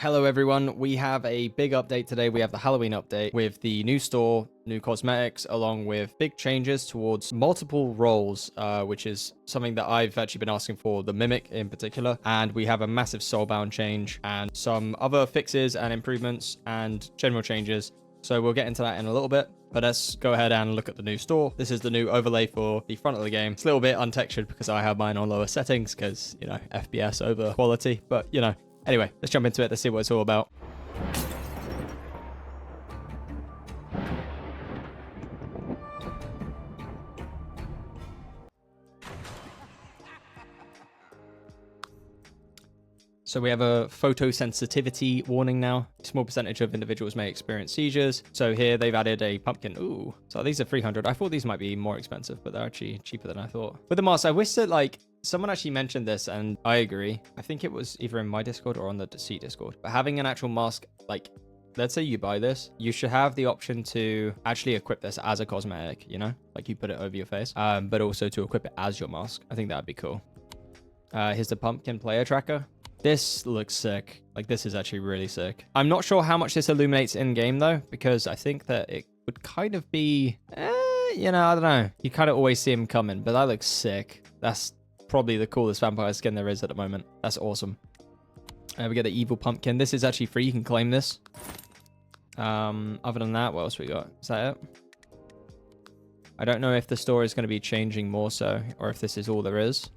Hello everyone, we have a big update today. We have the Halloween update with the new store, new cosmetics, along with big changes towards multiple roles, which is something that I've actually been asking for, the Mimic in particular. And we have a massive soulbound change and some other fixes and improvements and general changes. So we'll get into that in a little bit. But let's go ahead and look at the new store. This is the new overlay for the front of the game. It's a little bit untextured because I have mine on lower settings because, you know, FPS over quality. But, you know, anyway, let's jump into it. Let's see what it's all about. So we have a photosensitivity warning now. A small percentage of individuals may experience seizures. So here they've added a pumpkin. Ooh, so these are 300. I thought these might be more expensive, but they're actually cheaper than I thought. With the mask, I wish that like someone actually mentioned this and I agree. I think it was either in my Discord or on the Deceit Discord. But having an actual mask, like let's say you buy this, you should have the option to actually equip this as a cosmetic, you know, like you put it over your face, but also to equip it as your mask. I think that'd be cool. Here's the pumpkin player tracker. This looks sick. Like, this is actually really sick. I'm not sure how much this illuminates in-game, though, because I think that it would kind of be... you know, I don't know. You kind of always see him coming, but that looks sick. That's probably the coolest vampire skin there is at the moment. That's awesome. We get the evil pumpkin. This is actually free. You can claim this. Other than that, what else we got? Is that it? I don't know if the store is going to be changing more so, or if this is all there is,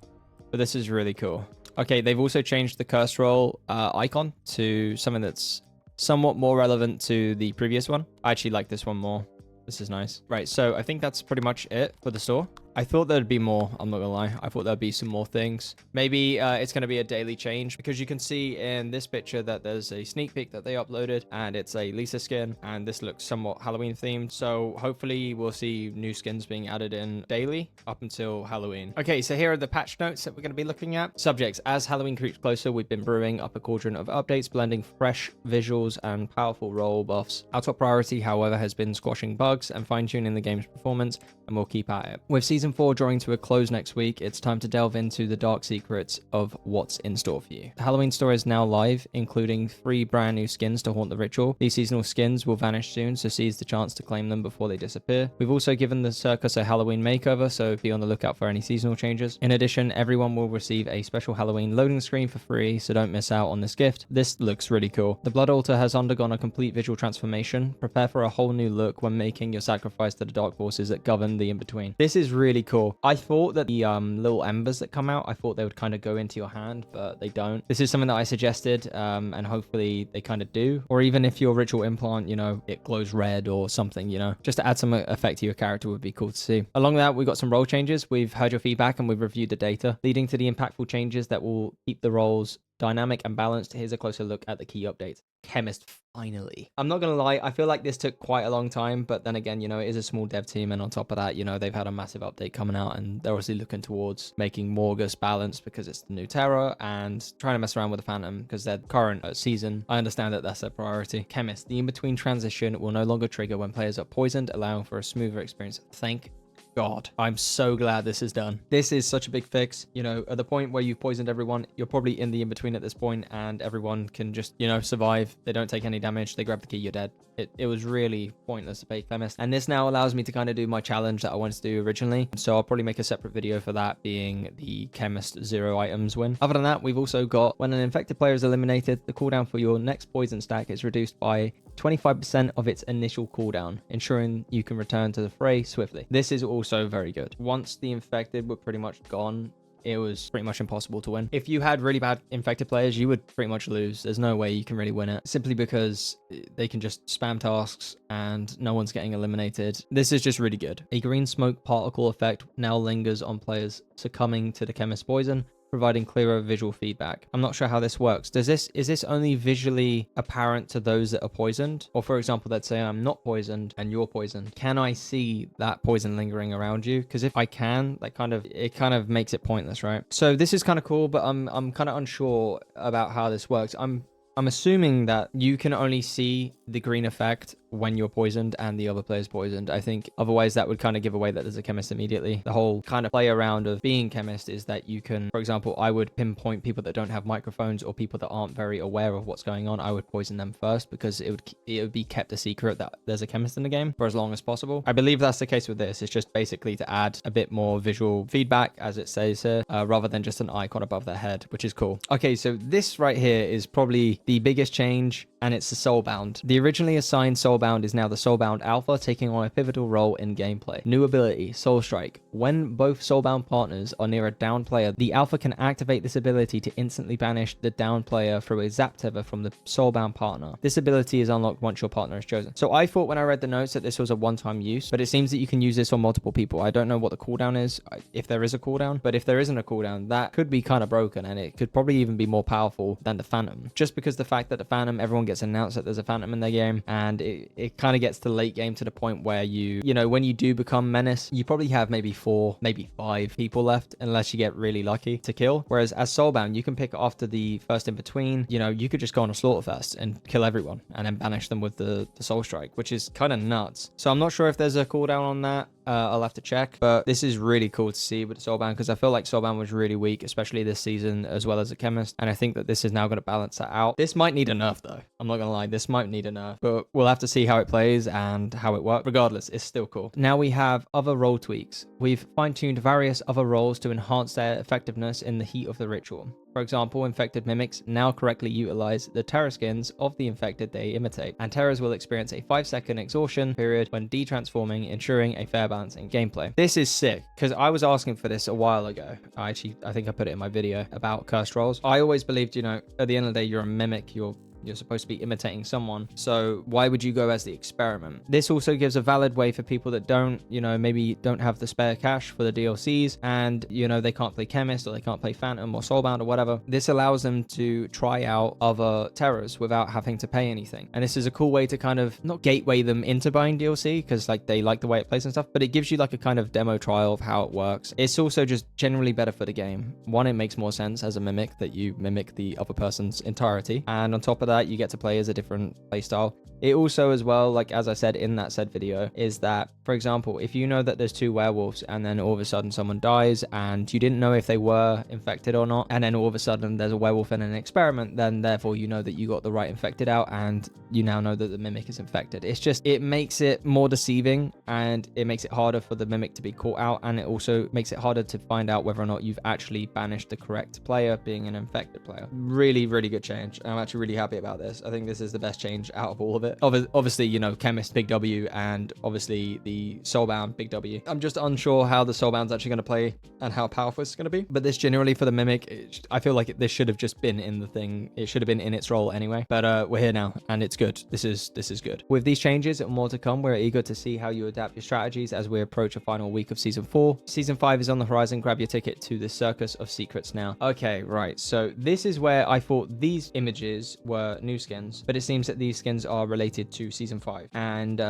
but this is really cool. Okay, they've also changed the curse roll icon to something that's somewhat more relevant to the previous one. I actually like this one more. This is nice. Right, so I think that's pretty much it for the store. I thought there'd be more, I'm not gonna lie. I thought there'd be some more things. Maybe it's gonna be a daily change because you can see in this picture that there's a sneak peek that they uploaded and it's a Lisa skin and this looks somewhat Halloween themed. So hopefully we'll see new skins being added in daily up until Halloween. Okay, so here are the patch notes that we're gonna be looking at. Subjects: as Halloween creeps closer, we've been brewing up a cauldron of updates, blending fresh visuals and powerful role buffs. Our top priority, however, has been squashing bugs and fine-tuning the game's performance, and we'll keep at it. With Season 4 drawing to a close next week, it's time to delve into the dark secrets of what's in store for you. The Halloween store is now live, including 3 brand new skins to haunt the ritual. These seasonal skins will vanish soon, so seize the chance to claim them before they disappear. We've also given the circus a Halloween makeover, so be on the lookout for any seasonal changes. In addition, everyone will receive a special Halloween loading screen for free, so don't miss out on this gift. This looks really cool. The Blood Altar has undergone a complete visual transformation. Prepare for a whole new look when making your sacrifice to the dark forces that govern the in-between. This is really cool. I thought that the little embers that come out, I thought they would kind of go into your hand, but they don't. This is something that I suggested, and hopefully they kind of do. Or even if your ritual implant, you know, it glows red or something, you know, just to add some effect to your character would be cool to see. Along with that, we got some role changes. We've heard your feedback and we've reviewed the data, leading to the impactful changes that will keep the roles dynamic and balanced. Here's a closer look at the key updates. Chemist, finally. I'm not gonna lie, I feel like this took quite a long time, but then again, you know, it is a small dev team, and on top of that, you know, they've had a massive update coming out, and they're obviously looking towards making morgus balanced because it's the new terror, and trying to mess around with the phantom because their current season, I understand that that's their priority. Chemist, the in-between transition will no longer trigger when players are poisoned, allowing for a smoother experience. Thank God, I'm so glad this is done. This is such a big fix. You know, at the point where you've poisoned everyone, you're probably in the in-between at this point, and everyone can just, you know, survive. They don't take any damage. They grab the key, you're dead. It was really pointless to pay chemist. And this now allows me to kind of do my challenge that I wanted to do originally. So I'll probably make a separate video for that, being the chemist 0 items win. Other than that, we've also got when an infected player is eliminated, the cooldown for your next poison stack is reduced by 25% of its initial cooldown, ensuring you can return to the fray swiftly. This is also very good. Once the infected were pretty much gone, it was pretty much impossible to win. If you had really bad infected players, you would pretty much lose. There's no way you can really win it, simply because they can just spam tasks and no one's getting eliminated. This is just really good. A green smoke particle effect now lingers on players succumbing to the chemist poison, providing clearer visual feedback. I'm not sure how this works. Is this only visually apparent to those that are poisoned? Or for example, let's say I'm not poisoned and you're poisoned. Can I see that poison lingering around you? Because if I can, it kind of makes it pointless, right? So this is kind of cool, but I'm kind of unsure about how this works. I'm assuming that you can only see the green effect when you're poisoned and the other player's poisoned. I think otherwise that would kind of give away that there's a chemist immediately. The whole kind of play around of being chemist is that you can, for example, I would pinpoint people that don't have microphones or people that aren't very aware of what's going on. I would poison them first because it would be kept a secret that there's a chemist in the game for as long as possible. I believe that's the case with this. It's just basically to add a bit more visual feedback, as it says here, rather than just an icon above their head, which is cool. Okay, so this right here is probably the biggest change, and it's the soulbound. The originally assigned soulbound is now the soulbound alpha, taking on a pivotal role in gameplay. New ability, soul strike. When both soulbound partners are near a down player, the alpha can activate this ability to instantly banish the down player through a zap tether from the soulbound partner. This ability is unlocked once your partner is chosen. So I thought when I read the notes that this was a one-time use, but it seems that you can use this on multiple people. I don't know what the cooldown is, if there is a cooldown, but if there isn't a cooldown, that could be kind of broken, and it could probably even be more powerful than the phantom, just because the fact that the phantom, everyone gets announced that there's a phantom in their game, and it kind of gets to late game to the point where you know, when you do become menace, you probably have maybe 4, maybe 5 people left, unless you get really lucky to kill. Whereas as soulbound, you can pick after the first in between, you know, you could just go on a slaughterfest and kill everyone and then banish them with the soul strike, which is kind of nuts. So I'm not sure if there's a cooldown on that. I'll have to check, but this is really cool to see with Soulbound, because I feel like Soulbound was really weak, especially this season, as well as a chemist, and I think that this is now going to balance that out. This might need a nerf though, I'm not gonna lie, this might need a nerf, but we'll have to see how it plays and how it works. Regardless, it's still cool. Now we have other role tweaks. We've fine-tuned various other roles to enhance their effectiveness in the heat of the ritual. For example, infected mimics now correctly utilize the terror skins of the infected they imitate, and terrors will experience a 5-second exhaustion period when de-transforming, ensuring a fair balance in gameplay. This is sick, because I was asking for this a while ago. I think I put it in my video about cursed roles. I always believed, you know, at the end of the day, you're a mimic, you're supposed to be imitating someone, so why would you go as the experiment? This also gives a valid way for people that don't, you know, maybe don't have the spare cash for the DLCs, and, you know, they can't play chemist or they can't play phantom or soulbound or whatever. This allows them to try out other terrors without having to pay anything, and this is a cool way to kind of not gateway them into buying DLC, because like they like the way it plays and stuff, but it gives you like a kind of demo trial of how it works. It's also just generally better for the game. One, it makes more sense as a mimic that you mimic the other person's entirety, and on top of that, you get to play as a different playstyle. It also, as well, like as I said in that said video, is that, for example, if you know that there's 2 werewolves and then all of a sudden someone dies and you didn't know if they were infected or not, and then all of a sudden there's a werewolf in an experiment, then therefore you know that you got the right infected out and you now know that the mimic is infected. It's just, it makes it more deceiving, and it makes it harder for the mimic to be caught out, and it also makes it harder to find out whether or not you've actually banished the correct player, being an infected player. Really, really good change. I'm actually really happy about this. I think this is the best change out of all of it. Obviously, you know, chemist, big W, and obviously the soulbound, big W. I'm just unsure how the soulbound's actually going to play and how powerful it's going to be, but this generally for the mimic, I feel like this should have just been in the thing. It should have been in its role anyway, but we're here now and it's good. This is good. With these changes and more to come, we're eager to see how you adapt your strategies as we approach a final week of season 4. Season 5 is on the horizon. Grab your ticket to the Circus of Secrets now. Okay, right, so this is where I thought these images were new skins, but it seems that these skins are related to season 5, and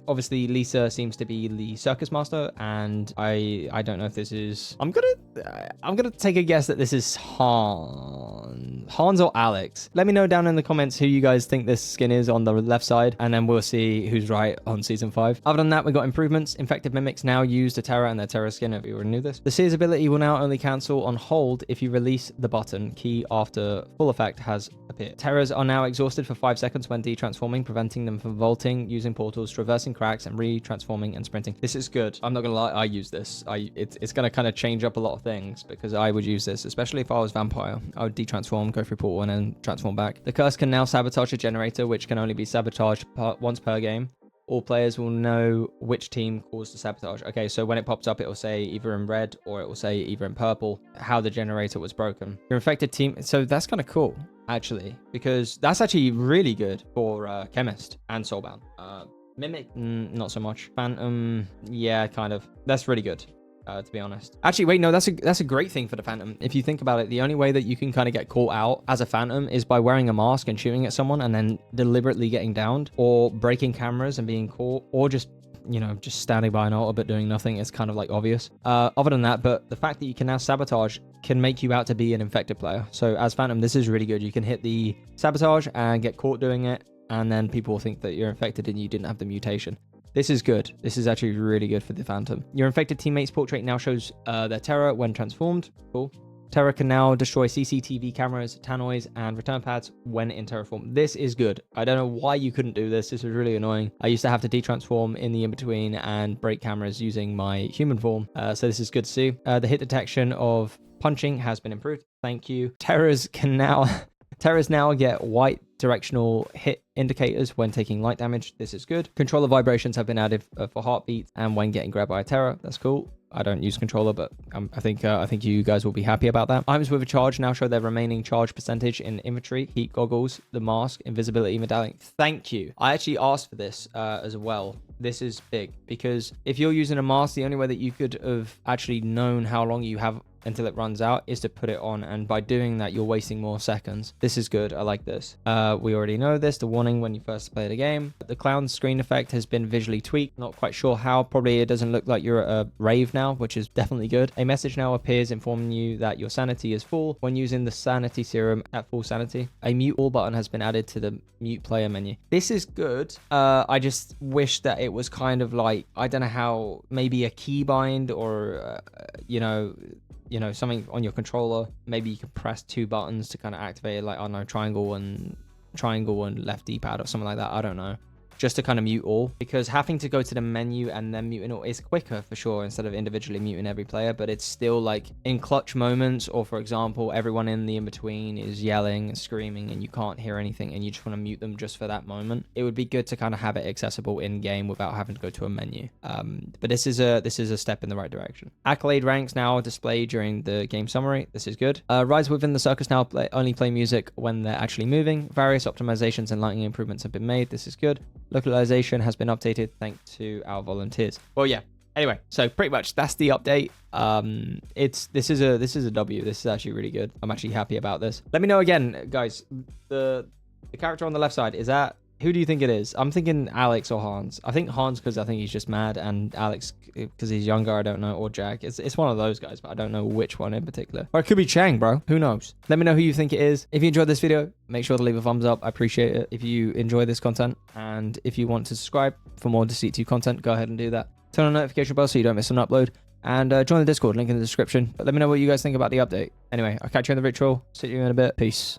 obviously Lisa seems to be the circus master, and I don't know if this is, I'm gonna take a guess that this is Hans or Alex. Let me know down in the comments who you guys think this skin is on the left side, and then we'll see who's right on season 5. Other than that, we got improvements. Infected mimics now use the terror and their terror skin, if you already knew this. The seer's ability will now only cancel on hold if you release the button key after full effect has appeared. Terrors are now exhausted for 5 seconds when de-transforming, preventing them from vaulting, using portals, traversing cracks, and re-transforming and sprinting. This is good. I'm not gonna lie, I use this. It's gonna kind of change up a lot of things, because I would use this, especially if I was vampire. I would de-transform, go through portal, and then transform back. The curse can now sabotage a generator, which can only be sabotaged once per game. All players will know which team caused the sabotage. Okay, so when it pops up, it will say either in red or it will say either in purple how the generator was broken. Your infected team, so that's kind of cool, actually, because that's actually really good for chemist and soulbound. Mimic, not so much. Phantom, yeah, kind of. That's really good. To be honest. Actually, wait, no, that's a great thing for the phantom. If you think about it, the only way that you can kind of get caught out as a phantom is by wearing a mask and shooting at someone and then deliberately getting downed, or breaking cameras and being caught, or just, you know, just standing by an altar but doing nothing. It's kind of like obvious. Other than that, but the fact that you can now sabotage can make you out to be an infected player. So as phantom, this is really good. You can hit the sabotage and get caught doing it, and then people will think that you're infected and you didn't have the mutation. This is good. This is actually really good for the Phantom. Your infected teammate's portrait now shows their terror when transformed. Cool. Terror can now destroy CCTV cameras, tannoys, and return pads when in terror form. This is good. I don't know why you couldn't do this. This was really annoying. I used to have to detransform in the in-between and break cameras using my human form. So this is good to see. The hit detection of punching has been improved. Thank you. Terrors now get white directional hit indicators when taking light damage. This is good. Controller vibrations have been added for heartbeats and when getting grabbed by a terror. That's cool. I don't use controller, but I think you guys will be happy about that. Items with a charge now show their remaining charge percentage in inventory, heat goggles, the mask, invisibility medallion. Thank you. I actually asked for this as well. This is big because if you're using a mask, the only way that you could have actually known how long you have until it runs out is to put it on, and by doing that you're wasting more seconds. This is good. I like this. We already know this, the warning when you first play the game. The clown screen effect has been visually tweaked, not quite sure how. Probably it doesn't look like you're at a rave now, which is definitely good. A message now appears informing you that your sanity is full when using the sanity serum at full sanity. A mute all button has been added to the mute player menu. This is good. I just wish that it was kind of like, I don't know how, maybe a keybind or you know, something on your controller. Maybe you can press 2 buttons to kind of activate it, like, I don't know, triangle and left D-pad or something like that. I don't know. Just to kind of mute all, because having to go to the menu and then muting all is quicker for sure instead of individually muting every player. But it's still like in clutch moments, or for example, everyone in the in-between is yelling and screaming and you can't hear anything and you just want to mute them just for that moment. It would be good to kind of have it accessible in game without having to go to a menu. But this is a step in the right direction. Accolade ranks now displayed during the game summary. This is good. Rides within the circus now only play music when they're actually moving. Various optimizations and lighting improvements have been made. This is good. Localization has been updated thanks to our volunteers. Well, yeah. Anyway, so pretty much that's the update. This is a W. This is actually really good. I'm actually happy about this. Let me know again, guys. The character on the left side, is that, who do you think it is? I'm thinking Alex or Hans. I think Hans because I think he's just mad, and Alex because he's younger, I don't know, or Jack. It's one of those guys, but I don't know which one in particular. Or it could be Chang, bro. Who knows? Let me know who you think it is. If you enjoyed this video, make sure to leave a thumbs up. I appreciate it. If you enjoy this content, and if you want to subscribe for more Deceit 2 content, go ahead and do that. Turn on the notification bell so you don't miss an upload, and join the Discord, link in the description. But let me know what you guys think about the update. Anyway, I'll catch you in the ritual. See you in a bit. Peace.